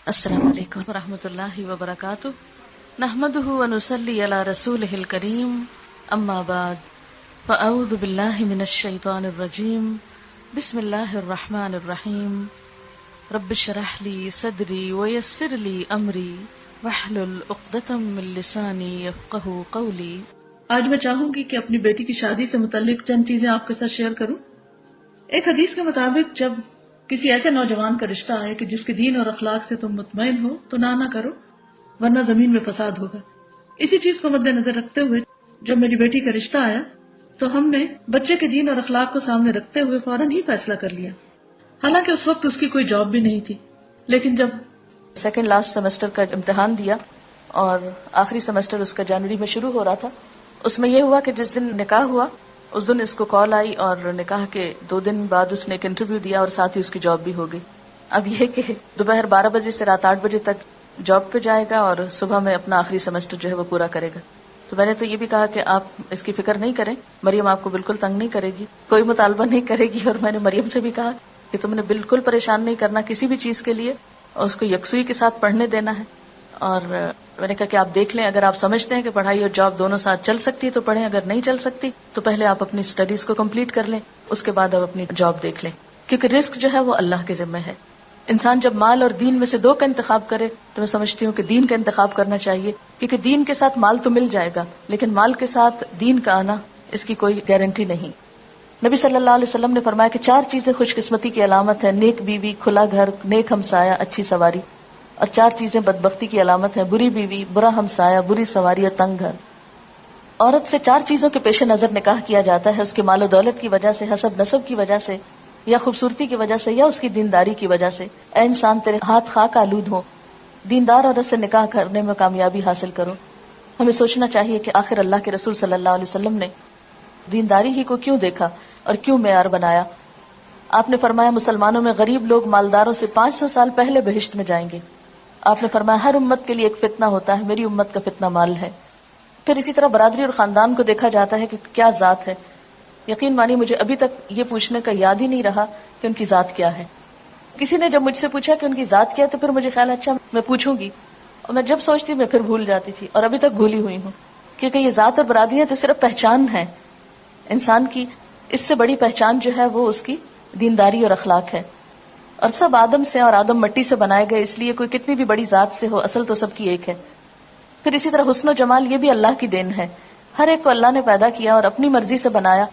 السلام علیکم ورحمۃ اللہ وبرکاتہ، نحمده ونصلی علی رسولہ الکریم، اما بعد فاعوذ باللہ من الشیطان الرجیم، بسم اللہ الرحمن الرحیم، رب اشرح لی صدری ویسر لی امری واحلل عقدۃ من لسانی یفقہوا قولی۔ آج میں چاہوں گی کہ اپنی بیٹی کی شادی سے متعلق چند چیزیں آپ کے ساتھ شیئر کروں۔ ایک حدیث کے مطابق جب کسی ایسے نوجوان کا رشتہ آئے کہ جس کے دین اور اخلاق سے تم مطمئن ہو تو نہ کرو، ورنہ زمین میں فساد ہوگا۔ اسی چیز کو مد نظر رکھتے ہوئے جب میری بیٹی کا رشتہ آیا تو ہم نے بچے کے دین اور اخلاق کو سامنے رکھتے ہوئے فوراً ہی فیصلہ کر لیا۔ حالانکہ اس وقت اس کی کوئی جاب بھی نہیں تھی، لیکن جب سیکنڈ لاسٹ سیمسٹر کا امتحان دیا اور آخری سیمسٹر اس کا جنوری میں شروع ہو رہا تھا، اس میں یہ ہوا کہ جس دن نکاح ہوا اس دن اس کو کال آئی اور نکاح کے 2 دن بعد اس نے ایک انٹرویو دیا اور ساتھ ہی اس کی جاب بھی ہو گئی۔ اب یہ کہ دوپہر 12 بجے سے رات 8 بجے تک جاب پہ جائے گا اور صبح میں اپنا آخری سیمسٹر جو ہے وہ پورا کرے گا۔ تو میں نے تو یہ بھی کہا کہ آپ اس کی فکر نہیں کریں، مریم آپ کو بالکل تنگ نہیں کرے گی، کوئی مطالبہ نہیں کرے گی، اور میں نے مریم سے بھی کہا کہ تم نے بالکل پریشان نہیں کرنا کسی بھی چیز کے لیے، اور اس کو یکسوئی کے ساتھ پڑھنے دینا ہے۔ اور میں نے کہا کہ آپ دیکھ لیں، اگر آپ سمجھتے ہیں کہ پڑھائی اور جاب دونوں ساتھ چل سکتی ہے تو پڑھیں، اگر نہیں چل سکتی تو پہلے آپ اپنی اسٹڈیز کو کمپلیٹ کر لیں، اس کے بعد آپ اپنی جاب دیکھ لیں، کیونکہ رزق جو ہے وہ اللہ کے ذمہ ہے۔ انسان جب مال اور دین میں سے 2 کا انتخاب کرے تو میں سمجھتی ہوں کہ دین کا انتخاب کرنا چاہیے، کیونکہ دین کے ساتھ مال تو مل جائے گا لیکن مال کے ساتھ دین کا آنا اس کی کوئی گارنٹی نہیں۔ نبی صلی اللہ علیہ وسلم نے فرمایا کہ 4 چیزیں خوش قسمتی کی علامت ہے: نیک بیوی، کھلا گھر، نیک ہمسایہ، اچھی سواری، اور 4 چیزیں بدبختی کی علامت ہیں: بری بیوی، برا ہمسایہ، بری سواری اور تنگ گھر۔ عورت سے 4 چیزوں کے پیش نظر نکاح کیا جاتا ہے: اس کے مال و دولت کی وجہ سے، حسب نسب کی وجہ سے، یا خوبصورتی کی وجہ سے، یا اس کی دینداری کی وجہ سے۔ اے انسان تیرے ہاتھ خاک آلود ہو، دیندار عورت سے نکاح کرنے میں کامیابی حاصل کرو۔ ہمیں سوچنا چاہیے کہ آخر اللہ کے رسول صلی اللہ علیہ وسلم نے دینداری ہی کو کیوں دیکھا اور کیوں معیار بنایا؟ آپ نے فرمایا مسلمانوں میں غریب لوگ مالداروں سے 500 سال پہلے بہشت میں جائیں گے۔ آپ نے فرمایا ہر امت کے لیے ایک فتنہ ہوتا ہے، میری امت کا فتنہ مال ہے۔ پھر اسی طرح برادری اور خاندان کو دیکھا جاتا ہے کہ کیا ذات ہے۔ یقین مانی مجھے ابھی تک یہ پوچھنے کا یاد ہی نہیں رہا کہ ان کی ذات کیا ہے۔ کسی نے جب مجھ سے پوچھا کہ ان کی ذات کیا ہے تو پھر مجھے خیال اچھا میں پوچھوں گی، اور میں جب سوچتی میں پھر بھول جاتی تھی، اور ابھی تک بھولی ہوئی ہوں، کیونکہ یہ ذات اور برادریاں تو صرف پہچان ہے انسان کی، اس سے بڑی پہچان جو ہے وہ اس کی دینداری اور اخلاق ہے۔ اور سب آدم سے اور آدم مٹی سے بنائے گئے، اس لیے کوئی کتنی بھی بڑی ذات سے ہو اصل تو سب کی ایک ہے۔ پھر اسی طرح حسن و جمال یہ بھی اللہ کی دین ہے، ہر ایک کو اللہ نے پیدا کیا اور اپنی مرضی سے بنایا،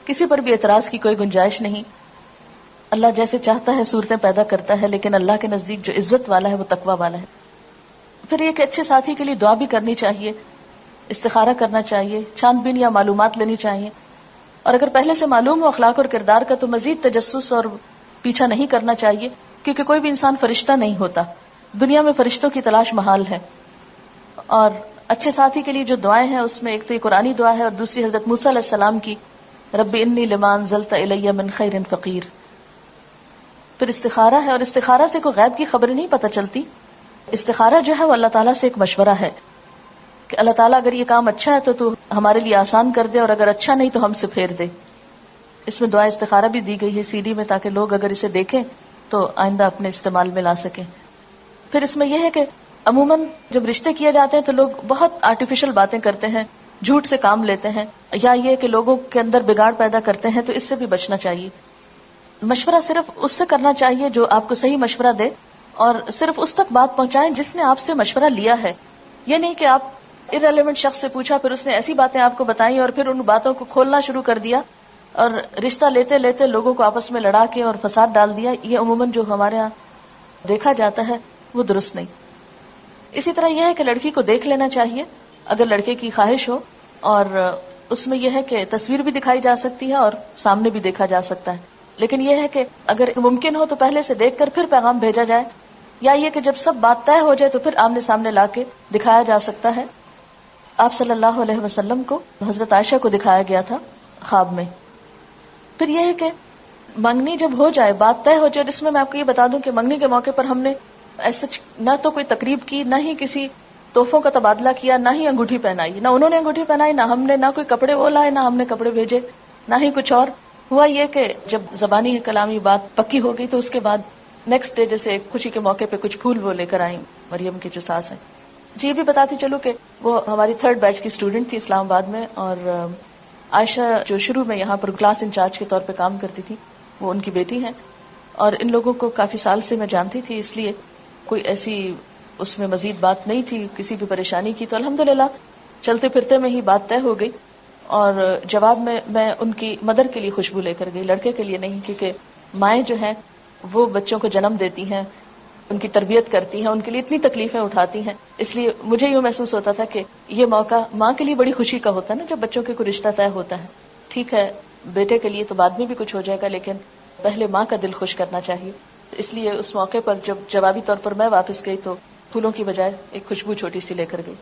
کسی پر بھی اعتراض کی کوئی گنجائش نہیں۔ اللہ جیسے چاہتا ہے صورتیں پیدا کرتا ہے، لیکن اللہ کے نزدیک جو عزت والا ہے وہ تقوی والا ہے۔ پھر یہ کہ اچھے ساتھی کے لیے دعا بھی کرنی چاہیے، استخارہ کرنا چاہیے، چھان بین یا معلومات لینی چاہیے، اور اگر پہلے سے معلوم ہو اخلاق اور کردار کا تو مزید تجسس اور پیچھا نہیں کرنا چاہیے، کیونکہ کوئی بھی انسان فرشتہ نہیں ہوتا، دنیا میں فرشتوں کی تلاش محال ہے۔ اور اچھے ساتھی کے لیے جو دعائیں ہیں اس میں ایک تو یہ قرآنی دعا ہے اور دوسری حضرت موسیٰ علیہ السلام کی رب انی لما انزلت الی من خیر فقیر۔ پھر استخارہ ہے، اور استخارہ سے کوئی غیب کی خبریں نہیں پتہ چلتی۔ استخارہ جو ہے وہ اللہ تعالیٰ سے ایک مشورہ ہے کہ اللہ تعالیٰ اگر یہ کام اچھا ہے تو ہمارے لیے آسان کر دے، اور اگر اچھا نہیں تو ہم سے پھیر دے۔ اس میں دعا استخارہ بھی دی گئی ہے CD میں، تاکہ لوگ اگر اسے دیکھیں تو آئندہ اپنے استعمال میں لا سکیں۔ پھر اس میں یہ ہے کہ عموماً جب رشتے کیے جاتے ہیں تو لوگ بہت آرٹیفیشل باتیں کرتے ہیں، جھوٹ سے کام لیتے ہیں، یا یہ کہ لوگوں کے اندر بگاڑ پیدا کرتے ہیں، تو اس سے بھی بچنا چاہیے۔ مشورہ صرف اس سے کرنا چاہیے جو آپ کو صحیح مشورہ دے، اور صرف اس تک بات پہنچائیں جس نے آپ سے مشورہ لیا ہے۔ یہ نہیں کہ آپ irrelevant شخص سے پوچھا، پھر اس نے ایسی باتیں آپ کو بتائیں اور پھر ان باتوں کو کھولنا شروع کر دیا اور رشتہ لیتے لیتے لوگوں کو آپس میں لڑا کے اور فساد ڈال دیا۔ یہ عموماً جو ہمارے ہاں دیکھا جاتا ہے وہ درست نہیں۔ اسی طرح یہ ہے کہ لڑکی کو دیکھ لینا چاہیے اگر لڑکے کی خواہش ہو، اور اس میں یہ ہے کہ تصویر بھی دکھائی جا سکتی ہے اور سامنے بھی دیکھا جا سکتا ہے، لیکن یہ ہے کہ اگر ممکن ہو تو پہلے سے دیکھ کر پھر پیغام بھیجا جائے، یا یہ کہ جب سب بات طے ہو جائے تو پھر آمنے سامنے لا کے دکھایا جا سکتا ہے۔ آپ صلی اللہ علیہ وسلم کو حضرت عائشہ کو دکھایا گیا تھا خواب میں۔ پھر یہ ہے کہ منگنی جب ہو جائے، بات طے ہو جائے، اس میں آپ کو یہ بتا دوں کہ منگنی کے موقع پر ہم نے ایسا نہ تو کوئی تقریب کی، نہ ہی کسی تحفوں کا تبادلہ کیا، نہ ہی انگوٹھی پہنائی، نہ انہوں نے انگوٹھی پہنائی، نہ ہم نے، نہ کوئی کپڑے وہ لائے، نہ ہم نے کپڑے بھیجے، نہ ہی کچھ اور۔ ہوا یہ کہ جب زبانی کلامی بات پکی ہو گئی تو اس کے بعد نیکسٹ ڈے جیسے ایک خوشی کے موقع پہ کچھ پھول وہ لے کر آئیں مریم کی جو ساس ہیں. جی یہ بھی بتاتی چلو کہ وہ ہماری 3rd بیچ کی اسٹوڈنٹ تھی اسلام آباد میں، اور عائشہ جو شروع میں یہاں پر کلاس انچارج کے طور پہ کام کرتی تھی وہ ان کی بیٹی ہیں، اور ان لوگوں کو کافی سال سے میں جانتی تھی، اس لیے کوئی ایسی اس میں مزید بات نہیں تھی کسی بھی پریشانی کی. تو الحمدللہ چلتے پھرتے میں ہی بات طے ہو گئی، اور جواب میں ان کی مدر کے لیے خوشبو لے کر گئی، لڑکے کے لیے نہیں، کیونکہ مائیں جو ہیں وہ بچوں کو جنم دیتی ہیں، ان کی تربیت کرتی ہیں، ان کے لیے اتنی تکلیفیں اٹھاتی ہیں، اس لیے مجھے یوں محسوس ہوتا تھا کہ یہ موقع ماں کے لیے بڑی خوشی کا ہوتا ہے نا، جب بچوں کے کوئی رشتہ طے ہوتا ہے. ٹھیک ہے بیٹے کے لیے تو بعد میں بھی کچھ ہو جائے گا، لیکن پہلے ماں کا دل خوش کرنا چاہیے. تو اس لیے اس موقع پر جب جوابی طور پر میں واپس گئی تو پھولوں کی بجائے ایک خوشبو چھوٹی سی لے کر گئی.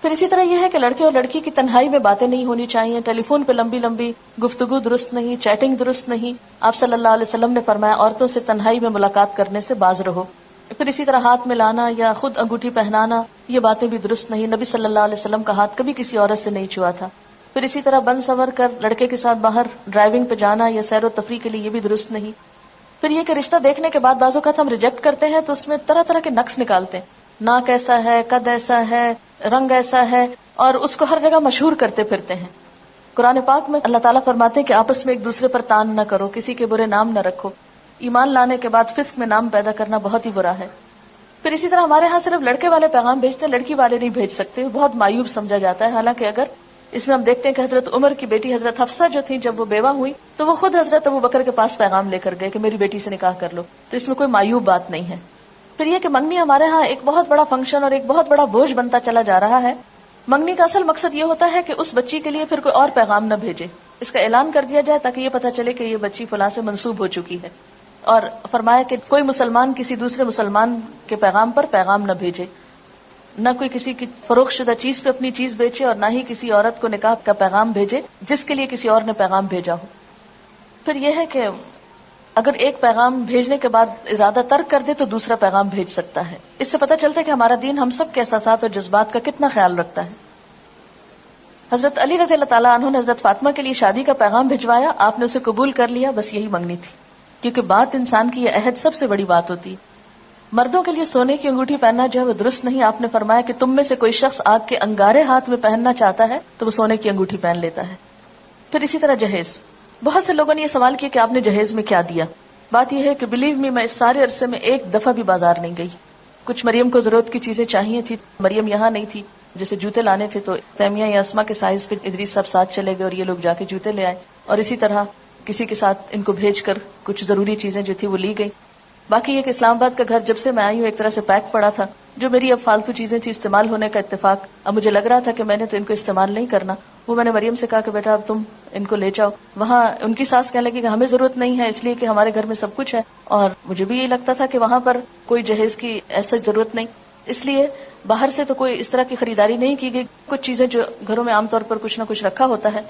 پھر اسی طرح یہ ہے کہ لڑکے اور لڑکی کی تنہائی میں باتیں نہیں ہونی چاہیے، ٹیلی فون پہ لمبی لمبی گفتگو درست نہیں، چیٹنگ درست نہیں. آپ صلی اللہ علیہ وسلم نے فرمایا عورتوں سے تنہائی میں ملاقات کرنے سے باز رہو. پھر اسی طرح ہاتھ ملانا یا خود انگوٹھی پہنانا یہ باتیں بھی درست نہیں، نبی صلی اللہ علیہ وسلم کا ہاتھ کبھی کسی عورت سے نہیں چھوا تھا. پھر اسی طرح بن سنور کر لڑکے کے ساتھ باہر ڈرائیونگ پہ جانا یا سیر و تفریح کے لیے یہ بھی درست نہیں. پھر یہ کہ رشتہ دیکھنے کے بعد بعض اوقات ہم ریجیکٹ کرتے ہیں تو اس میں طرح طرح کے نقص نکالتے ہیں، ناک ایسا ہے، قد ایسا ہے، رنگ ایسا ہے، اور اس کو ہر جگہ مشہور کرتے پھرتے ہیں. قرآن پاک میں اللہ تعالیٰ فرماتے ہیں کہ آپس میں ایک دوسرے پر تان نہ کرو، کسی کے برے نام نہ رکھو. ایمان لانے کے بعد فسق میں نام پیدا کرنا بہت ہی برا ہے. پھر اسی طرح ہمارے ہاں صرف لڑکے والے پیغام بھیجتے ہیں، لڑکی والے نہیں بھیج سکتے، بہت مایوب سمجھا جاتا ہے. حالانکہ اگر اس میں ہم دیکھتے ہیں کہ حضرت عمر کی بیٹی حضرت حفصہ جو تھی جب وہ بیوہ ہوئی تو وہ خود حضرت ابوبکر کے پاس پیغام لے کر گئے کہ میری بیٹی سے نکاح کر لو. تو اس میں کوئی مایوب بات نہیں ہے. پھر یہ کہ منگنی ہمارے ہاں ایک بہت بڑا فنکشن اور ایک بہت بڑا بوجھ بنتا چلا جا رہا ہے. منگنی کا اصل مقصد یہ ہوتا ہے کہ اس بچی کے لیے پھر کوئی اور پیغام نہ بھیجے، اس کا اعلان کر دیا جائے تاکہ یہ پتہ چلے کہ یہ بچی فلاں سے منسوب ہو چکی ہے. اور فرمایا کہ کوئی مسلمان کسی دوسرے مسلمان کے پیغام پر پیغام نہ بھیجے، نہ کوئی کسی کی فروخت شدہ چیز پہ اپنی چیز بیچے، اور نہ ہی کسی عورت کو نکاح کا پیغام بھیجے جس کے لیے کسی اور نے پیغام بھیجا ہو. پھر یہ ہے کہ اگر ایک پیغام بھیجنے کے بعد ارادہ ترک کر دے تو دوسرا پیغام بھیج سکتا ہے. اس سے پتہ چلتا ہے کہ ہمارا دین ہم سب کے احساسات اور جذبات کا کتنا خیال رکھتا ہے. حضرت علی رضی اللہ تعالیٰ عنہ نے حضرت فاطمہ کے لیے شادی کا پیغام بھجوایا، آپ نے اسے قبول کر لیا، بس یہی منگنی تھی. کیونکہ بات انسان کی یہ عہد سب سے بڑی بات ہوتی ہے. مردوں کے لیے سونے کی انگوٹھی پہننا جو ہے وہ درست نہیں. آپ نے فرمایا کہ تم میں سے کوئی شخص آگ کے انگارے ہاتھ میں پہننا چاہتا ہے تو وہ سونے کی انگوٹھی پہن لیتا ہے. پھر اسی طرح جہیز، بہت سے لوگوں نے یہ سوال کیا کہ آپ نے جہیز میں کیا دیا. بات یہ ہے کہ بلیو می، میں اس سارے عرصے میں ایک دفعہ بھی بازار نہیں گئی. کچھ مریم کو ضرورت کی چیزیں چاہیے تھی، مریم یہاں نہیں تھی، جیسے جوتے لانے تھے تو تیمیہ یا اسما کے سائز پہ ادریس صاحب ساتھ چلے گئے اور یہ لوگ جا کے جوتے لے آئے، اور اسی طرح کسی کے ساتھ ان کو بھیج کر کچھ ضروری چیزیں جو تھی وہ لی گئی. باقی یہ کہ اسلام آباد کا گھر جب سے میں آئی ہوں ایک طرح سے پیک پڑا تھا. جو میری اب فالتو چیزیں تھی استعمال ہونے کا اتفاق، اب مجھے لگ رہا تھا کہ میں نے تو ان کو استعمال نہیں کرنا. وہ میں نے مریم سے کہا کہ بیٹا اب تم ان کو لے جاؤ. وہاں ان کی ساس کہنے لگی کہ ہمیں ضرورت نہیں ہے، اس لیے کہ ہمارے گھر میں سب کچھ ہے. اور مجھے بھی یہ لگتا تھا کہ وہاں پر کوئی جہیز کی ایسا ضرورت نہیں، اس لیے باہر سے تو کوئی اس طرح کی خریداری نہیں کی گئی. کچھ چیزیں جو گھروں میں عام طور پر کچھ نہ کچھ رکھا ہوتا ہے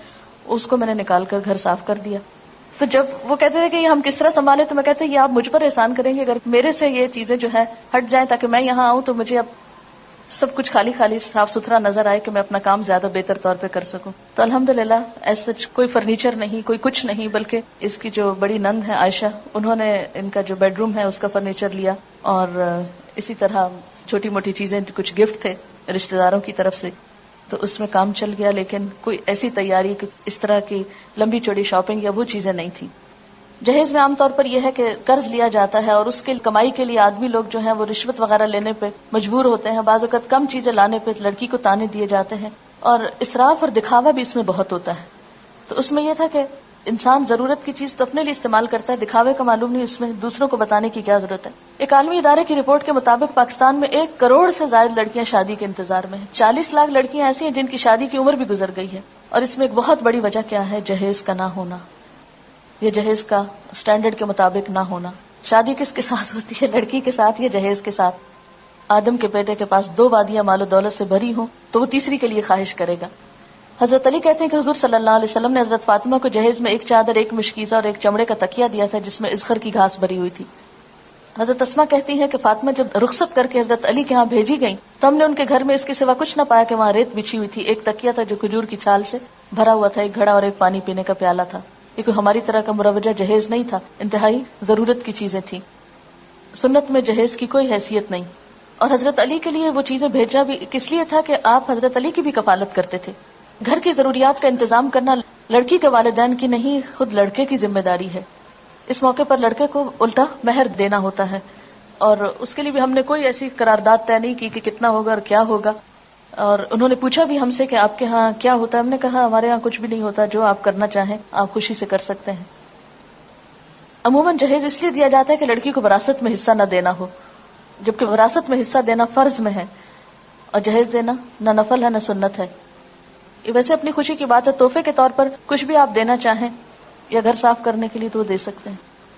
اس کو میں نے نکال کر گھر صاف کر دیا. تو جب وہ کہتے تھے کہ یہ ہم کس طرح سنبھالے تو میں کہتے یہ آپ مجھ پر احسان کریں گے اگر میرے سے یہ چیزیں جو ہے ہٹ جائیں تاکہ میں یہاں آؤں تو مجھے اب سب کچھ خالی خالی صاف ستھرا نظر آئے کہ میں اپنا کام زیادہ بہتر طور پہ کر سکوں. تو الحمدللہ ایسا کوئی فرنیچر نہیں، کوئی کچھ نہیں، بلکہ اس کی جو بڑی نند ہے عائشہ، انہوں نے ان کا جو بیڈ روم ہے اس کا فرنیچر لیا، اور اسی طرح چھوٹی موٹی چیزیں کچھ گفٹ تھے رشتہ داروں کی طرف سے تو اس میں کام چل گیا. لیکن کوئی ایسی تیاری کہ اس طرح کی لمبی چوڑی شاپنگ یا وہ چیزیں نہیں تھی. جہیز میں عام طور پر یہ ہے کہ قرض لیا جاتا ہے اور اس کے کمائی کے لیے آدمی لوگ جو ہیں وہ رشوت وغیرہ لینے پہ مجبور ہوتے ہیں. بعض اوقات کم چیزیں لانے پہ لڑکی کو تانے دیے جاتے ہیں، اور اسراف اور دکھاوا بھی اس میں بہت ہوتا ہے. تو اس میں یہ تھا کہ انسان ضرورت کی چیز تو اپنے لیے استعمال کرتا ہے، دکھاوے کا معلوم نہیں، اس میں دوسروں کو بتانے کی کیا ضرورت ہے. ایک عالمی ادارے کی رپورٹ کے مطابق پاکستان میں 1 کروڑ سے زائد لڑکیاں شادی کے انتظار میں ہیں. 40 لاکھ لڑکیاں ایسی ہیں جن کی شادی کی عمر بھی گزر گئی ہے. اور اس میں ایک بہت بڑی وجہ کیا ہے؟ جہیز کا نہ ہونا، یہ جہیز کا سٹینڈرڈ کے مطابق نہ ہونا. شادی کس کے ساتھ ہوتی ہے؟ لڑکی کے ساتھ یا جہیز کے ساتھ؟ آدم کے بیٹے کے پاس 2 وادیاں مال و دولت سے بھری ہوں تو وہ تیسری کے لیے خواہش کرے گا. حضرت علی کہتے ہیں کہ حضور صلی اللہ علیہ وسلم نے حضرت فاطمہ کو جہیز میں 1 چادر، 1 مشکیزہ اور 1 چمڑے کا تکیہ دیا تھا جس میں اذخر کی گھاس بھری ہوئی تھی. حضرت اسما کہتی ہیں کہ فاطمہ جب رخصت کر کے حضرت علی کے ہاں بھیجی گئیں تو ہم نے ان کے گھر میں اس کے سوا کچھ نہ پایا کہ وہاں ریت بچھی ہوئی تھی، 1 تکیہ تھا جو کھجور کی چھال سے بھرا ہوا تھا، 1 گھڑا اور 1 پانی پینے کا پیالہ تھا. یہ کوئی ہماری طرح کا مروجہ جہیز نہیں تھا، انتہائی ضرورت کی چیزیں تھیں. سنت میں جہیز کی کوئی حیثیت نہیں. اور حضرت علی کے لیے وہ چیزیں بھیجنا بھی کس لیے تھا کہ آپ حضرت علی کی بھی کفالت کرتے تھے. گھر کی ضروریات کا انتظام کرنا لڑکی کے والدین کی نہیں، خود لڑکے کی ذمہ داری ہے. اس موقع پر لڑکے کو الٹا مہر دینا ہوتا ہے، اور اس کے لیے بھی ہم نے کوئی ایسی قرارداد طے نہیں کی کہ کتنا ہوگا اور کیا ہوگا. اور انہوں نے پوچھا بھی ہم سے کہ آپ کے ہاں کیا ہوتا ہے. ہم نے کہا ہمارے ہاں کچھ بھی نہیں ہوتا، جو آپ کرنا چاہیں آپ خوشی سے کر سکتے ہیں. عموماً جہیز اس لیے دیا جاتا ہے کہ لڑکی کو وراثت میں حصہ نہ دینا ہو، جبکہ وراثت میں حصہ دینا فرض میں ہے، اور جہیز دینا نہ نفل ہے نہ سنت ہے. یہ ویسے اپنی خوشی کی بات ہے، تحفے کے طور پر کچھ بھی آپ دینا چاہیں یا گھر صاف کرنے کے لیے تو وہ دے سکتے ہیں.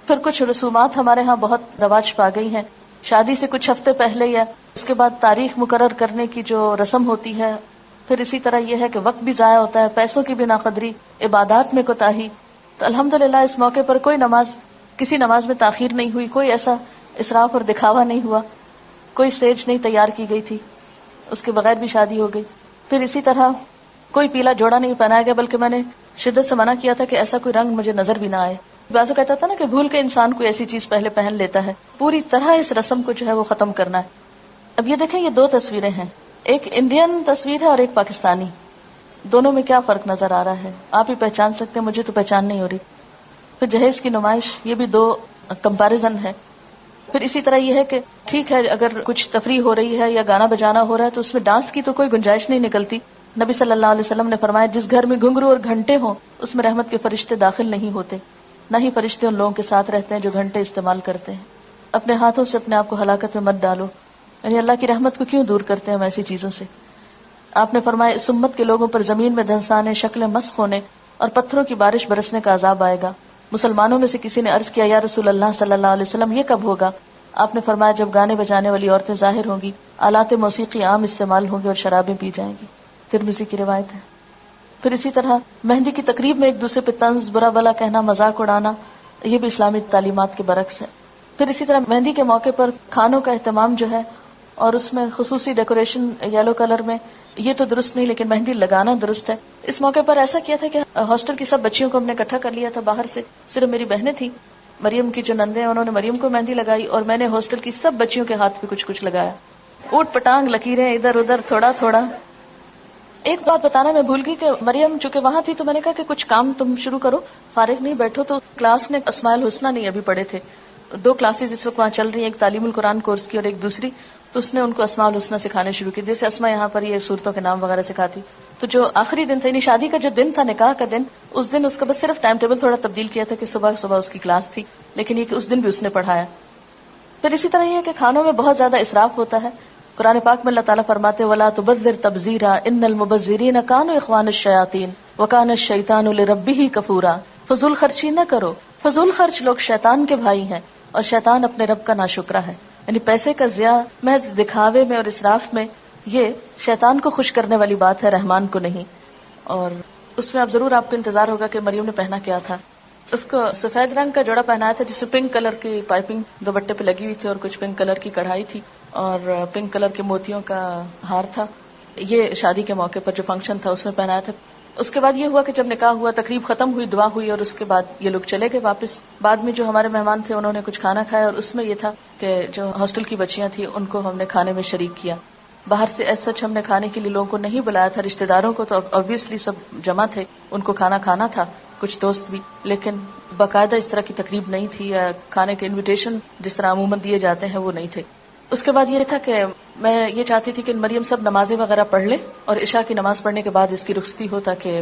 پھر کچھ رسومات ہمارے ہاں بہت رواج پا گئی ہیں. شادی سے کچھ ہفتے پہلے یا اس کے بعد تاریخ مقرر کرنے کی جو رسم ہوتی ہے. پھر اسی طرح یہ ہے کہ وقت بھی ضائع ہوتا ہے، پیسوں کی بھی ناقدری، عبادات میں کوتاہی. تو الحمدللہ اس موقع پر کوئی کسی نماز میں تاخیر نہیں ہوئی، کوئی ایسا اسراف اور دکھاوا نہیں ہوا، کوئی اسٹیج نہیں تیار کی گئی تھی، اس کے بغیر بھی شادی ہو گئی. پھر اسی طرح کوئی پیلا جوڑا نہیں پہنایا گیا، بلکہ میں نے شدت سے منع کیا تھا کہ ایسا کوئی رنگ مجھے نظر بھی نہ آئے. بعضوں کہتا تھا نا کہ بھول کے انسان کوئی ایسی چیز پہلے پہن لیتا ہے. پوری طرح اس رسم کو جو ہے وہ ختم کرنا ہے. اب یہ دیکھیں، یہ دو تصویریں ہیں، ایک انڈین تصویر ہے اور ایک پاکستانی. دونوں میں کیا فرق نظر آ رہا ہے آپ ہی پہچان سکتے ہیں، مجھے تو پہچان نہیں ہو رہی. پھر جہیز کی نمائش، یہ بھی دو کمپیریزن ہے. پھر اسی طرح یہ ہے کہ ٹھیک ہے اگر کچھ تفریح ہو رہی ہے یا گانا بجانا ہو رہا ہے تو اس میں ڈانس کی تو کوئی گنجائش نہیں نکلتی. نبی صلی اللہ علیہ وسلم نے فرمایا جس گھر میں گھنگرو اور گھنٹے ہوں اس میں رحمت کے فرشتے داخل نہیں ہوتے، نہ ہی فرشتے ان لوگوں کے ساتھ رہتے ہیں جو گھنٹے استعمال کرتے ہیں. اپنے ہاتھوں سے اپنے آپ کو ہلاکت میں مت ڈالو. یعنی اللہ کی رحمت کو کیوں دور کرتے ہیں ہم ایسی چیزوں سے. آپ نے فرمایا اس امت کے لوگوں پر زمین میں دھنسانے، شکلیں مسخ ہونے اور پتھروں کی بارش برسنے کا عذاب آئے گا. مسلمانوں میں سے کسی نے عرض کیا یا رسول اللہ صلی اللہ علیہ وسلم یہ کب ہوگا؟ آپ نے فرمایا جب گانے بجانے والی عورتیں ظاہر ہوں گی، آلات موسیقی عام استعمال ہوں گے اور شرابیں پی جائیں گی. ترمذی کی روایت ہے. پھر اسی طرح مہندی کی تقریب میں ایک دوسرے پہ طنز، برا بلا کہنا، مذاق اڑانا، یہ بھی اسلامی تعلیمات کے برعکس ہے. پھر اسی طرح مہندی کے موقع پر کھانوں کا اہتمام جو ہے اور اس میں خصوصی ڈیکوریشن یلو کلر میں، یہ تو درست نہیں، لیکن مہندی لگانا درست ہے. اس موقع پر ایسا کیا تھا کہ ہاسٹل کی سب بچیوں کو ہم نے اکٹھا کر لیا تھا. باہر سے صرف میری بہنیں تھیں، مریم کی جو نندیں ہیں انہوں نے مریم کو مہندی لگائی اور میں نے ہاسٹل کی سب بچیوں کے ہاتھ پہ کچھ کچھ لگایا. اوٹ پٹانگ لکیریں ادھر ادھر تھوڑا تھوڑا. ایک بات بتانا میں بھول گئی کہ مریم چونکہ وہاں تھی تو میں نے کہا کہ کچھ کام تم شروع کرو، فارغ نہیں بیٹھو. تو کلاس نے اسماء الحسنہ نہیں ابھی پڑھے تھے، 2 کلاسز اس وقت وہاں چل رہی ہیں، ایک تعلیم القرآن کورس کی اور ایک دوسری. تو اس نے ان کو اسماء الحسنہ سکھانے شروع کی، جیسے اسماء یہاں پر یہ صورتوں کے نام وغیرہ سکھاتی. تو جو آخری دن تھا، یعنی شادی کا جو دن تھا، نکاح کا دن، اس دن اس کا بس صرف ٹائم ٹیبل تھوڑا تبدیل کیا تھا کہ صبح صبح اس کی کلاس تھی، لیکن یہ کہ اس دن بھی اس نے پڑھایا. پھر اسی طرح یہ ہے کہ کھانوں میں بہت زیادہ اسراف ہوتا ہے. قرآن پاک میں اللہ تعالیٰ فرماتے وَلَا تُبَذِّرْ تَبْذِيرًا إِنَّ الْمُبَذِّرِينَ كَانُوا إِخْوَانَ الشَّيَاطِينِ وَكَانَ الشَّيْطَانُ لِرَبِّهِ كَفُورًا. فضول خرچی نہ کرو. فضول خرچ لوگ شیطان کے بھائی ہیں اور شیطان اپنے رب کا ناشکرا ہے. یعنی پیسے کا ضیاع محض دکھاوے میں اور اسراف میں، یہ شیطان کو خوش کرنے والی بات ہے، رحمان کو نہیں. اور اس میں اب ضرور آپ کو انتظار ہوگا کہ مریم نے پہنا کیا تھا. اس کو سفید رنگ کا جوڑا پہنایا تھا جس میں پنک کلر کی پائپنگ دوپٹے پہ لگی ہوئی تھی اور کچھ پنک کلر کی کڑھائی تھی اور پنک کلر کے موتیوں کا ہار تھا. یہ شادی کے موقع پر جو فنکشن تھا اس میں پہنایا تھا. اس کے بعد یہ ہوا کہ جب نکاح ہوا، تقریب ختم ہوئی، دعا ہوئی اور اس کے بعد یہ لوگ چلے گئے واپس. بعد میں جو ہمارے مہمان تھے انہوں نے کچھ کھانا کھایا اور اس میں یہ تھا کہ جو ہاسٹل کی بچیاں تھیں ان کو ہم نے کھانے میں شریک کیا. باہر سے ایز سچ ہم نے کھانے کے لیے لوگوں کو نہیں بلایا تھا، رشتہ داروں کو تو obviously سب جمع تھے، ان کو کھانا تھا، کچھ دوست بھی، لیکن باقاعدہ اس طرح کی تقریب نہیں تھی یا کھانے کے انویٹیشن جس طرح عموماً دیے جاتے ہیں وہ نہیں تھے. اس کے بعد یہ تھا کہ میں یہ چاہتی تھی کہ مریم سب نمازیں وغیرہ پڑھ لے اور عشاء کی نماز پڑھنے کے بعد اس کی رخصتی ہو تاکہ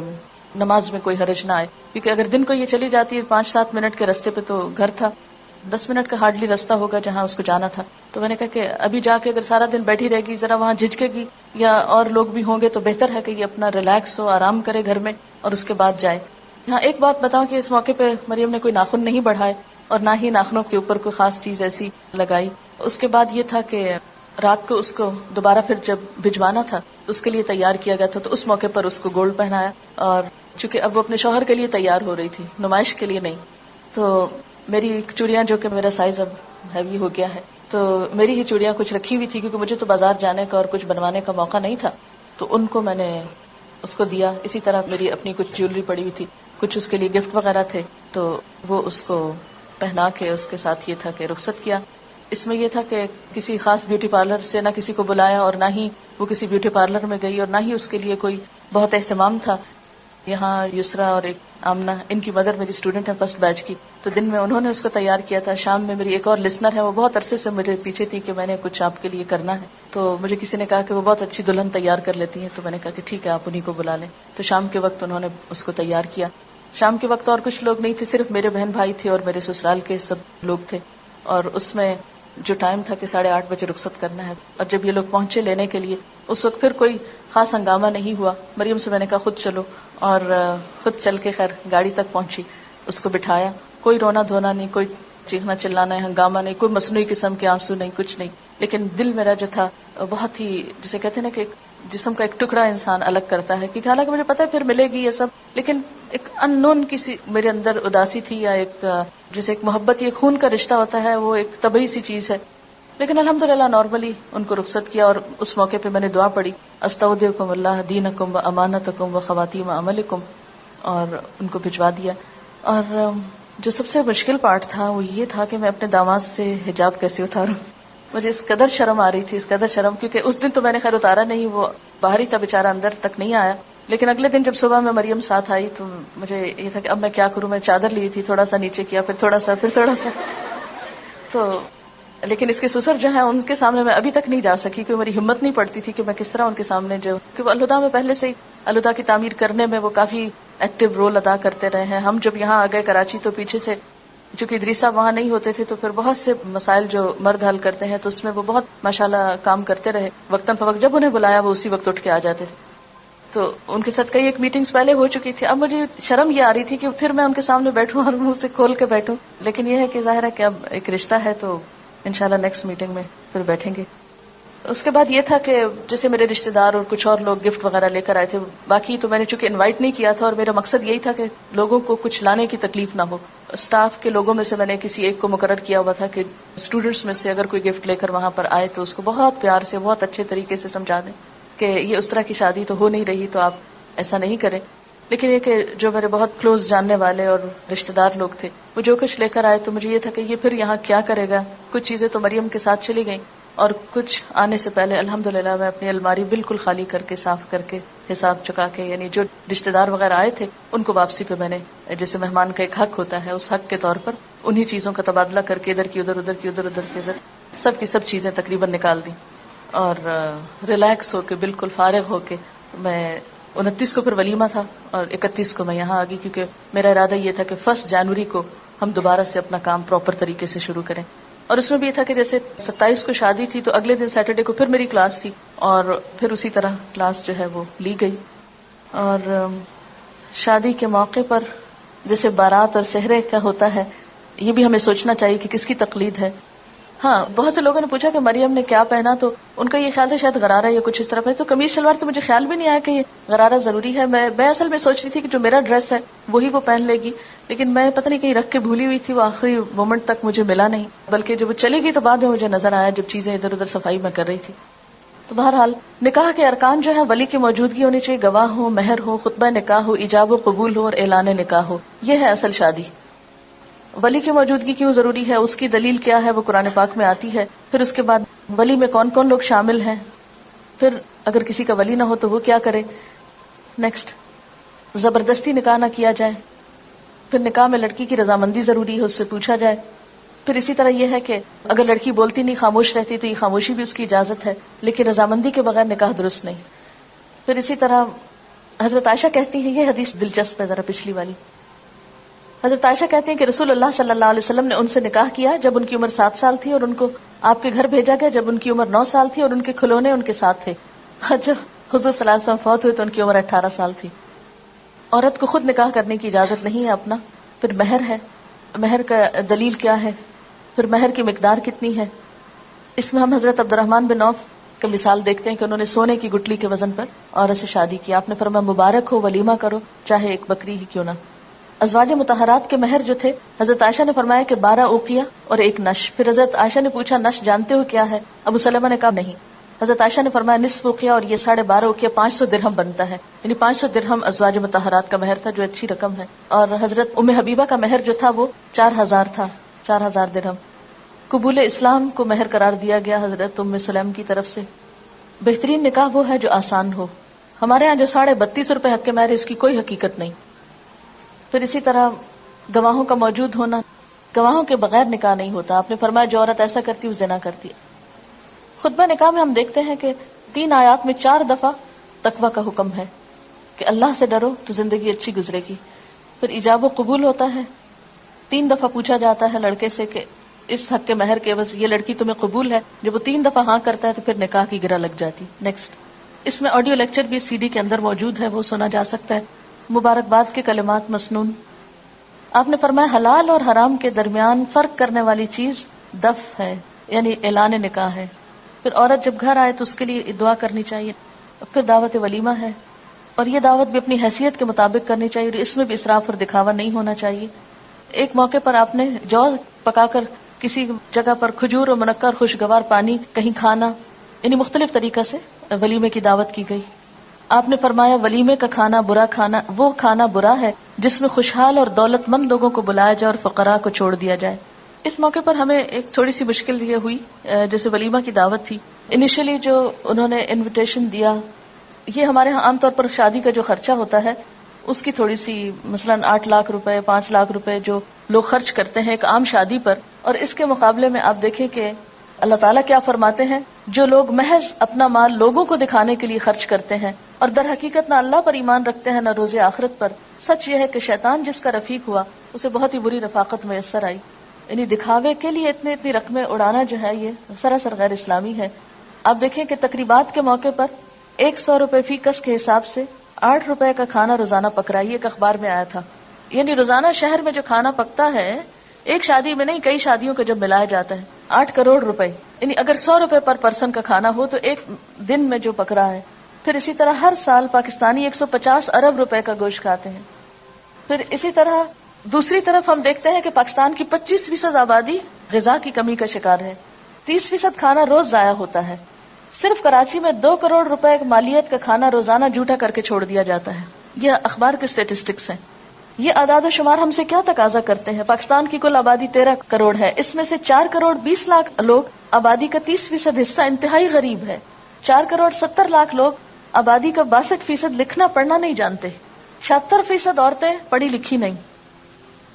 نماز میں کوئی حرج نہ آئے. کیونکہ اگر دن کو یہ چلی جاتی ہے 5-7 منٹ کے راستے پہ تو گھر تھا، 10 منٹ کا ہارڈلی راستہ ہوگا جہاں اس کو جانا تھا. تو میں نے کہا کہ ابھی جا کے اگر سارا دن بیٹھی رہے گی، ذرا وہاں جھجکے گی یا اور لوگ بھی ہوں گے تو بہتر ہے کہ یہ اپنا ریلیکس ہو، آرام کرے گھر میں اور اس کے بعد جائے. ہاں ایک بات بتاؤں کہ اس موقع پہ مریم نے کوئی ناخن نہیں بڑھائے اور نہ ہی ناخنوں کے اوپر کوئی خاص چیز ایسی لگائی. اس کے بعد یہ تھا کہ رات کو اس کو دوبارہ پھر جب بھجوانا تھا اس کے لیے تیار کیا گیا تھا، تو اس موقع پر اس کو گولڈ پہنایا. اور چونکہ اب وہ اپنے شوہر کے لیے تیار ہو رہی تھی، نمائش کے لیے نہیں، تو میری چوڑیاں جو کہ میرا سائز اب ہیوی ہو گیا ہے تو میری ہی چوڑیاں کچھ رکھی ہوئی تھی کیونکہ مجھے تو بازار جانے کا اور کچھ بنوانے کا موقع نہیں تھا، تو ان کو میں نے اس کو دیا. اسی طرح میری اپنی کچھ جیولری پڑی ہوئی تھی، کچھ اس کے لیے گفٹ وغیرہ تھے، تو وہ اس کو پہنا کے اس کے ساتھ یہ تھا کہ رخصت کیا. اس میں یہ تھا کہ کسی خاص بیوٹی پارلر سے نہ کسی کو بلایا اور نہ ہی وہ کسی بیوٹی پارلر میں گئی اور نہ ہی اس کے لیے کوئی بہت اہتمام تھا. یہاں یسرا اور ایک آمنہ، ان کی مدر میری اسٹوڈنٹ ہے فرسٹ بیچ کی، تو دن میں انہوں نے اس کو تیار کیا تھا. شام میں میری ایک اور لسنر ہے، وہ بہت عرصے سے مجھے پیچھے تھی کہ میں نے کچھ آپ کے لیے کرنا ہے، تو مجھے کسی نے کہا کہ وہ بہت اچھی دلہن تیار کر لیتی ہیں، تو میں نے کہا کہ ٹھیک ہے آپ انہیں کو بلا لیں. تو شام کے وقت انہوں نے اس کو تیار کیا. شام کے وقت اور کچھ لوگ نہیں تھے، صرف میرے بہن بھائی تھے اور میرے سسرال کے سب لوگ تھے. اور اس میں جو ٹائم تھا کہ 8:30 بجے رخصت کرنا ہے، اور جب یہ لوگ پہنچے لینے کے لیے، اس وقت پھر کوئی خاص ہنگامہ نہیں ہوا. مریم سے میں نے کہا خود چلو، اور خود چل کے خیر گاڑی تک پہنچی، اس کو بٹھایا. کوئی رونا دھونا نہیں، کوئی چیخنا چلانا ہنگامہ نہیں، کوئی مصنوعی قسم کے آنسو نہیں، کچھ نہیں. لیکن دل میرا جو تھا بہت ہی، جسے کہتے ہیں نا کہ جسم کا ایک ٹکڑا انسان الگ کرتا ہے، کیونکہ حالانکہ مجھے پتا ہے پھر ملے گی یہ سب، لیکن ایک ان نون کسی میرے اندر اداسی تھی، یا ایک جیسے ایک محبت، یہ خون کا رشتہ ہوتا ہے، وہ ایک طبعی سی چیز ہے. لیکن الحمدللہ نارملی ان کو رخصت کیا، اور اس موقع پہ میں نے دعا پڑھی، استودعکم اللہ دینکم و امانتکم و خواتیم عملکم، اور ان کو بھجوا دیا. اور جو سب سے مشکل پارٹ تھا وہ یہ تھا کہ میں اپنے داماد سے حجاب کیسے اتاروں. مجھے اس قدر شرم آ رہی تھی، اس قدر شرم، کیونکہ اس دن تو میں نے خیر اتارا نہیں، وہ باہر ہی تھا بیچارہ، اندر تک نہیں آیا. لیکن اگلے دن جب صبح میں مریم ساتھ آئی تو مجھے یہ تھا کہ اب میں کیا کروں. میں چادر لی تھی، تھوڑا سا نیچے کیا، پھر تھوڑا سا، پھر تھوڑا سا. تو لیکن اس کے سسر جو ہیں ان کے سامنے میں ابھی تک نہیں جا سکی، کیونکہ میری ہمت نہیں پڑتی تھی کہ میں کس طرح ان کے سامنے جو، کیونکہ الہدا میں پہلے سے ہی الہدا کی تعمیر کرنے میں وہ کافی ایکٹیو رول ادا کرتے رہے ہیں. ہم جب یہاں آ گئے کراچی تو پیچھے سے، چونکہ ادریس صاحب وہاں نہیں ہوتے تھے، تو پھر بہت سے مسائل جو مرد حل کرتے ہیں تو اس میں وہ بہت ماشاءاللہ کام کرتے رہے. وقتاً فوقت جب انہیں بلایا وہ اسی وقت اٹھ کے آ جاتے تھے. تو ان کے ساتھ کئی ایک میٹنگز پہلے ہو چکی تھی. اب مجھے شرم یہ آ رہی تھی کہ پھر میں ان کے سامنے بیٹھوں اور منہ سے کھول کے بیٹھوں، لیکن یہ ہے کہ ظاہر ہے کہ اب ایک رشتہ ہے تو انشاءاللہ نیکسٹ میٹنگ میں پھر بیٹھیں گے. اس کے بعد یہ تھا کہ جیسے میرے رشتہ دار اور کچھ اور لوگ گفٹ وغیرہ لے کر آئے تھے. باقی تو میں نے چونکہ انوائٹ نہیں کیا تھا، اور میرا مقصد یہی تھا کہ لوگوں کو کچھ لانے کی تکلیف نہ ہو. اسٹاف کے لوگوں میں سے میں نے کسی ایک کو مقرر کیا ہوا تھا کہ اسٹوڈنٹس میں سے اگر کوئی گفٹ لے کر وہاں پر آئے تو اس کو بہت پیار سے، بہت اچھے طریقے سے سمجھا دیں کہ یہ اس طرح کی شادی تو ہو نہیں رہی، تو آپ ایسا نہیں کریں. لیکن یہ کہ جو میرے بہت کلوز جاننے والے اور رشتہ دار لوگ تھے وہ جو کچھ لے کر آئے تو مجھے یہ تھا کہ یہ پھر یہاں کیا کرے گا. کچھ چیزیں تو مریم کے ساتھ چلی گئیں، اور کچھ آنے سے پہلے الحمدللہ میں اپنی الماری بالکل خالی کر کے، صاف کر کے، حساب چکا کے، یعنی جو رشتہ دار وغیرہ آئے تھے ان کو واپسی پہ میں نے، جیسے مہمان کا ایک حق ہوتا ہے، اس حق کے طور پر انہی چیزوں کا تبادلہ کر کے ادھر کی ادھر، ادھر کی ادھر، ادھر کی ادھر، سب کی سب چیزیں تقریباً نکال دی. اور ریلیکس ہو کے، بالکل فارغ ہو کے، میں 29 کو پھر ولیمہ تھا اور 31 کو میں یہاں آ گئی، کیونکہ میرا ارادہ یہ تھا کہ 1 جنوری کو ہم دوبارہ سے اپنا کام پراپر طریقے سے شروع کریں. اور اس میں بھی یہ تھا کہ جیسے 27 کو شادی تھی تو اگلے دن سیٹرڈے کو پھر میری کلاس تھی، اور پھر اسی طرح کلاس جو ہے وہ لی گئی. اور شادی کے موقع پر جیسے بارات اور سہرے کا ہوتا ہے، یہ بھی ہمیں سوچنا چاہیے کہ کس کی تقلید ہے. ہاں، بہت سے لوگوں نے پوچھا کہ مریم نے کیا پہنا، تو ان کا یہ خیال تھا شاید غرارہ یا کچھ اس طرح. تو قمیض شلوار تو مجھے خیال بھی نہیں آیا کہ یہ غرارہ ضروری ہے. میں اصل میں سوچ رہی تھی کہ جو میرا ڈریس ہے وہی وہ پہن لے گی، لیکن میں پتہ نہیں کہیں رکھ کے بھولی ہوئی تھی، وہ آخری مومنٹ تک مجھے ملا نہیں، بلکہ جب وہ چلی گئی تو بعد میں مجھے نظر آیا جب چیزیں ادھر ادھر صفائی میں کر رہی تھی. تو بہرحال نکاح کے ارکان جو ہے ولی کی موجودگی ہونی چاہیے، گواہ ہو، مہر ہو، خطبہ نکاح ہو، ایجاب و قبول ہو اور اعلان نکاح ہو. یہ ہے اصل شادی. ولی کی موجودگی کیوں ضروری ہے، اس کی دلیل کیا ہے، وہ قرآن پاک میں آتی ہے. پھر اس کے بعد ولی میں کون کون لوگ شامل ہیں، پھر اگر کسی کا ولی نہ ہو تو وہ کیا کرے. نیکسٹ، زبردستی نکاح نہ کیا جائے. پھر نکاح میں لڑکی کی رضامندی ضروری ہے، اس سے پوچھا جائے. پھر اسی طرح یہ ہے کہ اگر لڑکی بولتی نہیں، خاموش رہتی تو یہ خاموشی بھی اس کی اجازت ہے، لیکن رضامندی کے بغیر نکاح درست نہیں. پھر اسی طرح حضرت عائشہ کہتی ہیں، یہ حدیث دلچسپ ہے ذرا پچھلی والی. حضرت عائشہ کہتی ہیں کہ رسول اللہ صلی اللہ علیہ وسلم نے ان سے نکاح کیا جب ان کی عمر 7 سال تھی، اور ان کو آپ کے گھر بھیجا گیا جب ان کی عمر 9 سال تھی، اور ان کے کھلونے ان کے ساتھ تھے. جب حضور صلی اللہ علیہ وسلم فوت ہوئے تو ان کی عمر 18 سال تھی. عورت کو خود نکاح کرنے کی اجازت نہیں ہے اپنا. پھر مہر ہے، مہر کا دلیل کیا ہے، پھر مہر کی مقدار کتنی ہے. اس میں ہم حضرت عبد الرحمن بن عوف کی مثال دیکھتے ہیں کہ انہوں نے سونے کی گٹلی کے وزن پر عورت سے شادی کی. آپ نے فرمایا مبارک ہو، ولیمہ کرو، چاہے ایک بکری ہی کیوں نہ. ازواج مطہرات کے مہر جو تھے، حضرت عائشہ نے فرمایا کہ 12 اوقیہ اور 1 نش. پھر حضرت عائشہ نے پوچھا نش جانتے ہو کیا ہے؟ ابو سلمہ نے کہا نہیں. حضرت عائشہ نے فرمایا نصف اوقیہ، اور یہ 12.5 اوقیہ 500 درہم بنتا ہے، یعنی 500 درہم ازواج مطہرات کا مہر تھا، جو اچھی رقم ہے. اور حضرت ام حبیبہ کا مہر جو تھا وہ 4000 تھا، 4000 درہم. قبول اسلام کو مہر قرار دیا گیا حضرت ام سلیم کی طرف سے. بہترین نکاح وہ ہے جو آسان ہو. ہمارے ہاں جو 32.5 روپے حق مہر ہے اس کی کوئی حقیقت نہیں. پھر اسی طرح گواہوں کا موجود ہونا، گواہوں کے بغیر نکاح نہیں ہوتا. آپ نے فرمایا جو عورت ایسا کرتی ہے وہ زنا کرتی ہے. خطبہ نکاح میں ہم دیکھتے ہیں کہ 3 آیات میں 4 دفعہ تقوی کا حکم ہے کہ اللہ سے ڈرو تو زندگی اچھی گزرے گی. پھر ایجاب و قبول ہوتا ہے. 3 دفعہ پوچھا جاتا ہے لڑکے سے کہ اس حق کے مہر کے عوض یہ لڑکی تمہیں قبول ہے. جب وہ 3 دفعہ ہاں کرتا ہے تو پھر نکاح کی گرہ لگ جاتی. نیکسٹ، اس میں آڈیو لیکچر بھی سی ڈی کے اندر موجود ہے، وہ سنا جا سکتا ہے. مبارکباد کے کلمات مسنون. آپ نے فرمایا حلال اور حرام کے درمیان فرق کرنے والی چیز دف ہے، یعنی اعلان نکاح ہے. پھر عورت جب گھر آئے تو اس کے لیے دعا کرنی چاہیے. پھر دعوت ولیمہ ہے، اور یہ دعوت بھی اپنی حیثیت کے مطابق کرنی چاہیے، اور اس میں بھی اسراف اور دکھاوا نہیں ہونا چاہیے. ایک موقع پر آپ نے جو پکا کر کسی جگہ پر کھجور اور منقع اور خوشگوار پانی کہیں کھانا، یعنی مختلف طریقہ سے ولیمے کی دعوت کی گئی. آپ نے فرمایا ولیمے کا کھانا برا کھانا، وہ کھانا برا ہے جس میں خوشحال اور دولت مند لوگوں کو بلایا جائے اور فقراء کو چھوڑ دیا جائے. اس موقع پر ہمیں ایک تھوڑی سی مشکل یہ ہوئی، جیسے ولیمہ کی دعوت تھی، انیشلی جو انہوں نے انویٹیشن دیا، یہ ہمارے ہاں عام طور پر شادی کا جو خرچہ ہوتا ہے اس کی تھوڑی سی، مثلا 8 لاکھ روپے 5 لاکھ روپے جو لوگ خرچ کرتے ہیں ایک عام شادی پر، اور اس کے مقابلے میں آپ دیکھیں کہ اللہ تعالیٰ کیا فرماتے ہیں، جو لوگ محض اپنا مال لوگوں کو دکھانے کے لیے خرچ کرتے ہیں اور در حقیقت نہ اللہ پر ایمان رکھتے ہیں نہ روز آخرت پر، سچ یہ ہے کہ شیطان جس کا رفیق ہوا اسے بہت ہی بری رفاقت میسر آئی. یعنی دکھاوے کے لیے اتنی رقمیں اڑانا جو ہے یہ سراسر غیر اسلامی ہے. آپ دیکھیں کہ تقریبات کے موقع پر 100 روپے فی کس کے حساب سے 8 روپے کا کھانا روزانہ پک رہا ہے. یہ ایک اخبار میں آیا تھا. یعنی روزانہ شہر میں جو کھانا پکتا ہے، ایک شادی میں نہیں کئی شادیوں کا جب ملایا جاتا ہے، 8 کروڑ روپے. یعنی اگر 100 روپے پر پرسن کا کھانا ہو تو ایک دن میں جو پک رہا ہے. پھر اسی طرح ہر سال پاکستانی 150 ارب روپے کا گوشت کھاتے ہیں. پھر اسی طرح دوسری طرف ہم دیکھتے ہیں کہ پاکستان کی 25% آبادی غذا کی کمی کا شکار ہے. 30% کھانا روز ضائع ہوتا ہے. صرف کراچی میں 2 کروڑ روپے مالیت کا کھانا روزانہ جھوٹا کر کے چھوڑ دیا جاتا ہے. یہ اخبار کے اسٹیٹسٹکس ہیں. یہ اعداد و شمار ہم سے کیا تقاضا کرتے ہیں؟ پاکستان کی کل آبادی 13 کروڑ ہے. اس میں سے 4 کروڑ 20 لاکھ لوگ، آبادی کا 30% حصہ انتہائی غریب ہے. 4 کروڑ 70 لاکھ لوگ، آبادی کا 62% لکھنا پڑھنا نہیں جانتے. 76% عورتیں پڑھی لکھی نہیں.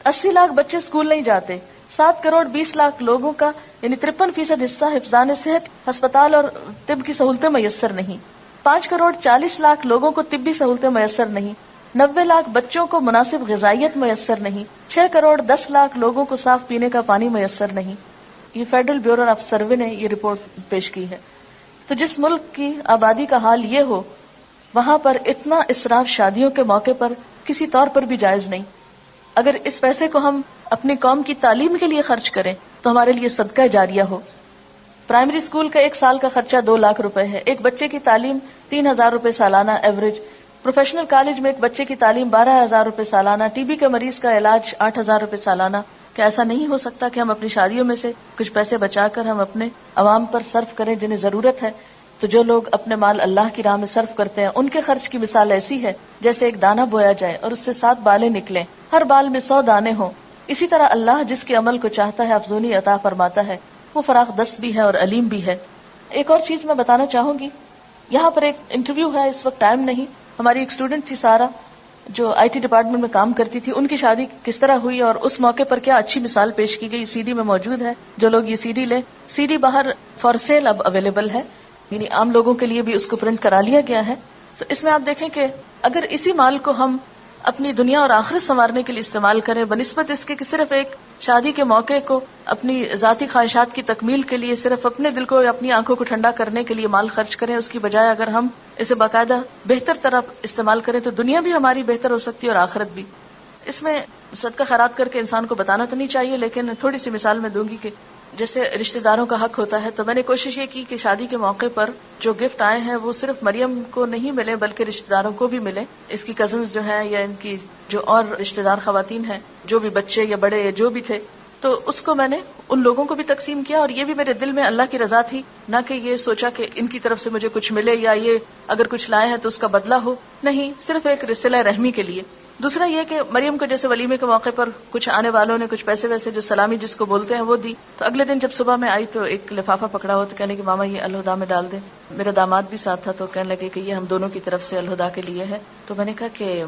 80 لاکھ بچے اسکول نہیں جاتے. 7 کروڑ 20 لاکھ لوگوں کا یعنی 53% حصہ حفظان صحت، ہسپتال اور طب کی سہولتیں میسر نہیں. 5 کروڑ 40 لاکھ لوگوں کو طبی سہولتیں میسر نہیں. 90 لاکھ بچوں کو مناسب غذائیت میسر نہیں. 6 کروڑ 10 لاکھ لوگوں کو صاف پینے کا پانی میسر نہیں. یہ فیڈرل بیورو آف سروے نے یہ رپورٹ پیش کی ہے. تو جس ملک کی آبادی کا حال یہ ہو، وہاں پر اتنا اسراف شادیوں کے موقع پر کسی طور پر بھی جائز نہیں. اگر اس پیسے کو ہم اپنی قوم کی تعلیم کے لیے خرچ کریں تو ہمارے لیے صدقہ جاریہ ہو. پرائمری اسکول کا 1 سال کا خرچہ 2 لاکھ روپے ہے. ایک بچے کی تعلیم 3,000 روپے سالانہ ایوریج. پروفیشنل کالج میں ایک بچے کی تعلیم 12,000 روپے سالانہ. ٹی بی کے مریض کا علاج 8,000 روپے سالانہ. کہ ایسا نہیں ہو سکتا کہ ہم اپنی شادیوں میں سے کچھ پیسے بچا کر ہم اپنے عوام پر صرف کریں جنہیں ضرورت ہے؟ تو جو لوگ اپنے مال اللہ کی راہ میں صرف کرتے ہیں ان کے خرچ کی مثال ایسی ہے جیسے ایک دانہ بویا جائے اور اس سے 7 بالیں نکلیں، ہر بال میں 100 دانے ہوں. اسی طرح اللہ جس کے عمل کو چاہتا ہے افزونی عطا فرماتا ہے. وہ فراخ دست بھی ہے اور علیم بھی ہے. ایک اور چیز میں بتانا چاہوں گی، یہاں پر ایک انٹرویو ہے، اس وقت ٹائم نہیں. ہماری ایک اسٹوڈنٹ تھی سارا، جو آئی ٹی ڈپارٹمنٹ میں کام کرتی تھی. ان کی شادی کس طرح ہوئی اور اس موقع پر کیا اچھی مثال پیش کی گئی. سی ڈی میں موجود ہے. جو لوگ یہ سی ڈی لیں، سی ڈی باہر فار سیل اب اویلیبل ہے، یعنی عام لوگوں کے لیے بھی اس کو پرنٹ کرا لیا گیا ہے. تو اس میں آپ دیکھیں کہ اگر اسی مال کو ہم اپنی دنیا اور آخرت سنوارنے کے لیے استعمال کریں بنسبت اس کے کہ صرف ایک شادی کے موقع کو اپنی ذاتی خواہشات کی تکمیل کے لیے صرف اپنے دل کو یا اپنی آنکھوں کو ٹھنڈا کرنے کے لیے مال خرچ کریں، اس کی بجائے اگر ہم اسے باقاعدہ بہتر طرح استعمال کریں تو دنیا بھی ہماری بہتر ہو سکتی ہے اور آخرت بھی. اس میں صدقہ خیرات کر کے انسان کو بتانا تو نہیں چاہیے، لیکن تھوڑی سی مثال میں دوں گی کہ جیسے رشتہ داروں کا حق ہوتا ہے، تو میں نے کوشش یہ کی کہ شادی کے موقع پر جو گفٹ آئے ہیں وہ صرف مریم کو نہیں ملے بلکہ رشتہ داروں کو بھی ملے. اس کی کزنز جو ہیں یا ان کی جو اور رشتہ دار خواتین ہیں، جو بھی بچے یا بڑے یا جو بھی تھے، تو اس کو میں نے ان لوگوں کو بھی تقسیم کیا. اور یہ بھی میرے دل میں اللہ کی رضا تھی، نہ کہ یہ سوچا کہ ان کی طرف سے مجھے کچھ ملے یا یہ اگر کچھ لائے ہیں تو اس کا بدلہ ہو. نہیں، صرف ایک صلہ رحمی کے لیے. دوسرا یہ کہ مریم کو جیسے ولیمے کے موقع پر کچھ آنے والوں نے کچھ پیسے ویسے جو سلامی جس کو بولتے ہیں وہ دی، تو اگلے دن جب صبح میں آئی تو ایک لفافہ پکڑا ہو تو کہنے کہ ماما یہ الہدا میں ڈال دیں. میرا داماد بھی ساتھ تھا تو کہنے لگے کہ یہ ہم دونوں کی طرف سے الہدا کے لیے ہے. تو میں نے کہا کہ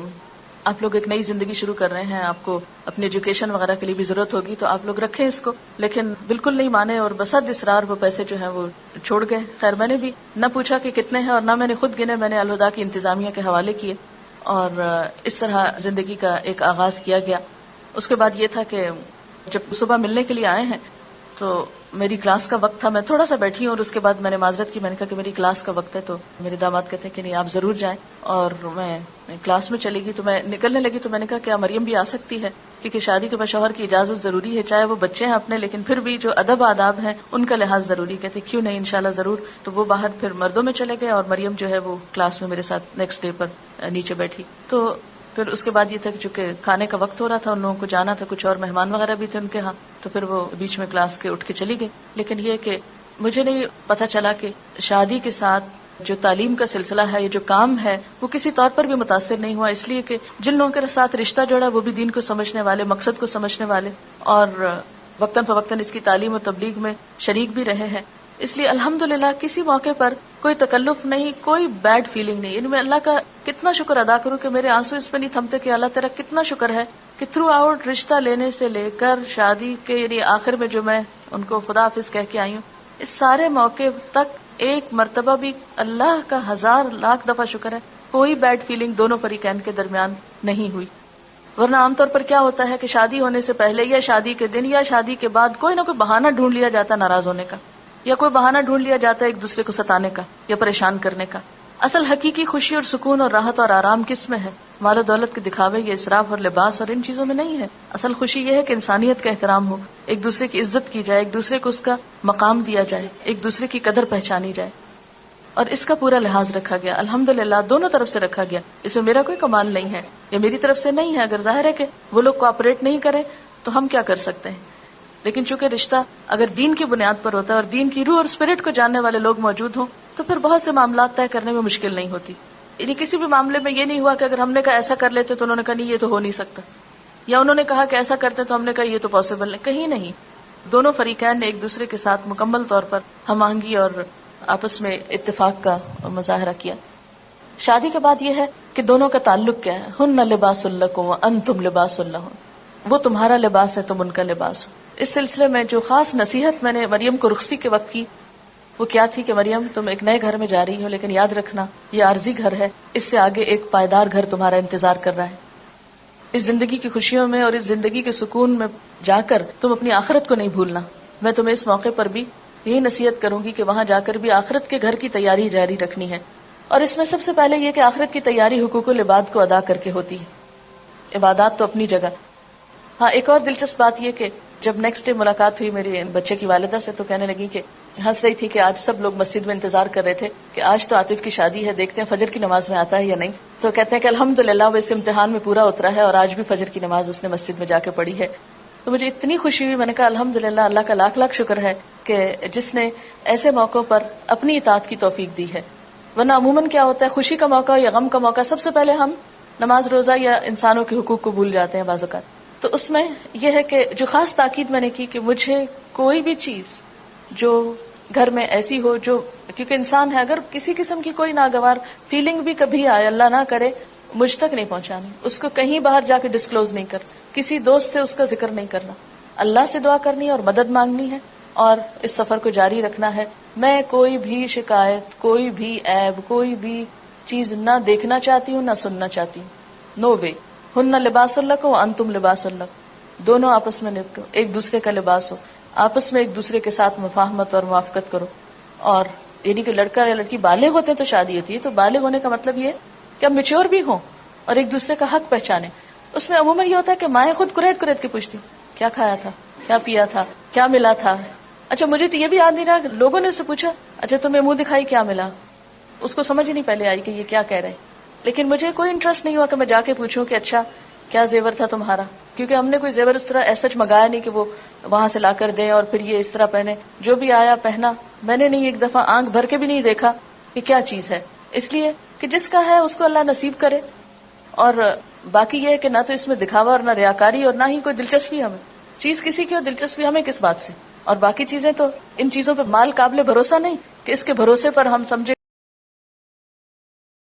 آپ لوگ ایک نئی زندگی شروع کر رہے ہیں، آپ کو اپنی ایجوکیشن وغیرہ کے لیے بھی ضرورت ہوگی تو آپ لوگ رکھیں اس کو. لیکن بالکل نہیں مانے اور بسد اصرار وہ پیسے جو ہیں وہ چھوڑ گئے. خیر میں نے بھی نہ پوچھا کہ کتنے ہیں اور نہ میں نے خود گنے، میں نے الہدا کی انتظامیہ کے حوالے کیے اور اس طرح زندگی کا ایک آغاز کیا گیا. اس کے بعد یہ تھا کہ جب صبح ملنے کے لیے آئے ہیں تو میری کلاس کا وقت تھا، میں تھوڑا سا بیٹھی ہوں اور اس کے بعد میں نے معذرت کی، میں نے کہا کہ میری کلاس کا وقت ہے. تو میرے داماد کہتے ہیں کہ نہیں آپ ضرور جائیں، اور میں کلاس میں چلی گئی. تو میں نکلنے لگی تو میں نے کہا کیا مریم بھی آ سکتی ہے، کیونکہ شادی کے بعد شوہر کی اجازت ضروری ہے، چاہے وہ بچے ہیں اپنے لیکن پھر بھی جو ادب آداب ہیں ان کا لحاظ ضروری. کہتے کیوں نہیں انشاءاللہ ضرور. تو وہ باہر پھر مردوں میں چلے گئے اور مریم جو ہے وہ کلاس میں میرے ساتھ نیکسٹ ڈے پر نیچے بیٹھی. تو پھر اس کے بعد یہ تھا کہ چونکہ کھانے کا وقت ہو رہا تھا، ان لوگوں کو جانا تھا، کچھ اور مہمان وغیرہ بھی تھے ان کے ہاں، تو پھر وہ بیچ میں کلاس کے اٹھ کے چلی گئی. لیکن یہ کہ مجھے نہیں پتا چلا کہ شادی کے ساتھ جو تعلیم کا سلسلہ ہے، یہ جو کام ہے، وہ کسی طور پر بھی متاثر نہیں ہوا، اس لیے کہ جن لوگوں کے ساتھ رشتہ جوڑا وہ بھی دین کو سمجھنے والے، مقصد کو سمجھنے والے اور وقتاً فوقتاً اس کی تعلیم و تبلیغ میں شریک بھی رہے ہیں. اس لیے الحمدللہ کسی موقع پر کوئی تکلف نہیں، کوئی بیڈ فیلنگ نہیں. میں اللہ کا کتنا شکر ادا کروں کہ میرے آنسو اس پہ نہیں تھمتے کہ اللہ تیرا کتنا شکر ہے کہ تھرو آؤٹ رشتہ لینے سے لے کر شادی کے یعنی آخر میں جو میں ان کو خدا حافظ کہہ کے آئی ہوں، اس سارے موقع تک ایک مرتبہ بھی اللہ کا 1000 لاکھ دفعہ شکر ہے کوئی بیڈ فیلنگ دونوں فریقین کے درمیان نہیں ہوئی. ورنہ عام طور پر کیا ہوتا ہے کہ شادی ہونے سے پہلے یا شادی کے دن یا شادی کے بعد کوئی نہ کوئی بہانہ ڈھونڈ لیا جاتا ناراض ہونے کا، یا کوئی بہانہ ڈھونڈ لیا جاتا ہے ایک دوسرے کو ستانے کا یا پریشان کرنے کا. اصل حقیقی خوشی اور سکون اور راحت اور آرام کس میں ہے؟ مال و دولت کے دکھاوے یا اسراف اور لباس اور ان چیزوں میں نہیں ہے. اصل خوشی یہ ہے کہ انسانیت کا احترام ہو، ایک دوسرے کی عزت کی جائے، ایک دوسرے کو اس کا مقام دیا جائے، ایک دوسرے کی قدر پہچانی جائے. اور اس کا پورا لحاظ رکھا گیا الحمدللہ، دونوں طرف سے رکھا گیا. اس میں میرا کوئی کمال نہیں ہے یا میری طرف سے نہیں ہے. اگر ظاہر ہے کہ وہ لوگ کوآپریٹ نہیں کریں تو ہم کیا کر سکتے ہیں. لیکن چونکہ رشتہ اگر دین کی بنیاد پر ہوتا ہے اور دین کی روح اور اسپرٹ کو جاننے والے لوگ موجود ہوں تو پھر بہت سے معاملات طے کرنے میں مشکل نہیں ہوتی. یعنی کسی بھی معاملے میں یہ نہیں ہوا کہ اگر ہم نے کہا ایسا کر لیتے تو انہوں نے کہا نہیں یہ تو ہو نہیں سکتا، یا انہوں نے کہا کہ ایسا کرتے تو ہم نے کہا یہ تو پاسبل نہیں. کہیں نہیں، دونوں فریقین نے ایک دوسرے کے ساتھ مکمل طور پر ہم آہنگی اور آپس میں اتفاق کا مظاہرہ کیا. شادی کے بعد یہ ہے کہ دونوں کا تعلق کیا ہے. ہن لباس لکم وانتم لباس لہن، وہ تمہارا لباس ہے تم ان کا لباس ہو. اس سلسلے میں جو خاص نصیحت میں نے مریم کو رخصتی کے وقت کی وہ کیا تھی کہ مریم تم ایک نئے گھر میں جا رہی ہو، لیکن یاد رکھنا یہ عارضی گھر ہے، اس سے آگے ایک پائیدار گھر تمہارا انتظار کر رہا ہے. اس زندگی کی خوشیوں میں اور اس زندگی کے سکون میں جا کر تم اپنی آخرت کو نہیں بھولنا. میں تمہیں اس موقع پر بھی یہی نصیحت کروں گی کہ وہاں جا کر بھی آخرت کے گھر کی تیاری جاری رکھنی ہے. اور اس میں سب سے پہلے یہ کہ آخرت کی تیاری حقوق العباد کو ادا کر کے ہوتی ہے. عبادات تو اپنی جگہ. ہاں ایک اور دلچسپ بات یہ کہ جب نیکسٹ ڈے ملاقات ہوئی میرے بچے کی والدہ سے تو کہنے لگی کہ ہنس رہی تھی کہ آج سب لوگ مسجد میں انتظار کر رہے تھے کہ آج تو عاطف کی شادی ہے، دیکھتے ہیں فجر کی نماز میں آتا ہے یا نہیں. تو کہتے ہیں کہ الحمدللہ وہ اس امتحان میں پورا اترا ہے اور آج بھی فجر کی نماز اس نے مسجد میں جا کے پڑھی ہے. تو مجھے اتنی خوشی ہوئی، میں نے کہا الحمدللہ اللہ کا لاکھ لاکھ شکر ہے کہ جس نے ایسے موقعوں پر اپنی اطاعت کی توفیق دی ہے. ورنہ عموماً کیا ہوتا ہے خوشی کا موقع یا غم کا موقع سب سے پہلے ہم نماز روزہ یا انسانوں کے حقوق کو بھول جاتے ہیں بعض اوقات. تو اس میں یہ ہے کہ جو خاص تاکید میں نے کی کہ مجھے کوئی بھی چیز جو گھر میں ایسی ہو جو، کیونکہ انسان ہے اگر کسی قسم کی کوئی ناگوار فیلنگ بھی کبھی آئے اللہ نہ کرے مجھ تک نہیں پہنچانی، اس کو کہیں باہر جا کے ڈسکلوز نہیں کر، کسی دوست سے اس کا ذکر نہیں کرنا، اللہ سے دعا کرنی ہے اور مدد مانگنی ہے اور اس سفر کو جاری رکھنا ہے. میں کوئی بھی شکایت، کوئی بھی عیب، کوئی بھی چیز نہ دیکھنا چاہتی ہوں نہ سننا چاہتی ہوں. نو وے. ہن لباس لکم وانتم لباس لہن، دونوں آپس میں نپٹو، ایک دوسرے کا لباس ہو، آپس میں ایک دوسرے کے ساتھ مفاہمت اور موافقت کرو. اور یعنی کہ لڑکا یا لڑکی بالغ ہوتے ہیں تو شادی ہوتی ہے، تو بالغ ہونے کا مطلب یہ کہ اب میچور بھی ہوں اور ایک دوسرے کا حق پہچانے. اس میں عموماً یہ ہوتا ہے کہ مائیں خود قریت قریت کے پوچھتی کیا کھایا تھا، کیا پیا تھا، کیا ملا تھا. اچھا مجھے تو یہ بھی یاد نہیں رہا کہ لوگوں نے اس سے پوچھا اچھا تمہیں منہ دکھائی کیا ملا، اس کو سمجھ ہی نہیں پہلے آئی کہ یہ کیا کہہ رہے ہیں. لیکن مجھے کوئی انٹرسٹ نہیں ہوا کہ میں جا کے پوچھوں کہ اچھا کیا زیور تھا تمہارا، کیونکہ ہم نے کوئی زیور اس طرح ایسا منگایا نہیں کہ وہ وہاں سے لا کر دیں اور پھر یہ اس طرح پہنے. جو بھی آیا پہنا، میں نے نہیں ایک دفعہ آنکھ بھر کے بھی نہیں دیکھا کہ کیا چیز ہے، اس لیے کہ جس کا ہے اس کو اللہ نصیب کرے. اور باقی یہ ہے کہ نہ تو اس میں دکھاوا اور نہ ریاکاری اور نہ ہی کوئی دلچسپی ہمیں. چیز کسی کی ہو، دلچسپی ہمیں کس بات سے. اور باقی چیزیں تو ان چیزوں پہ مال قابل بھروسہ نہیں کہ اس کے بھروسے پر ہم سمجھے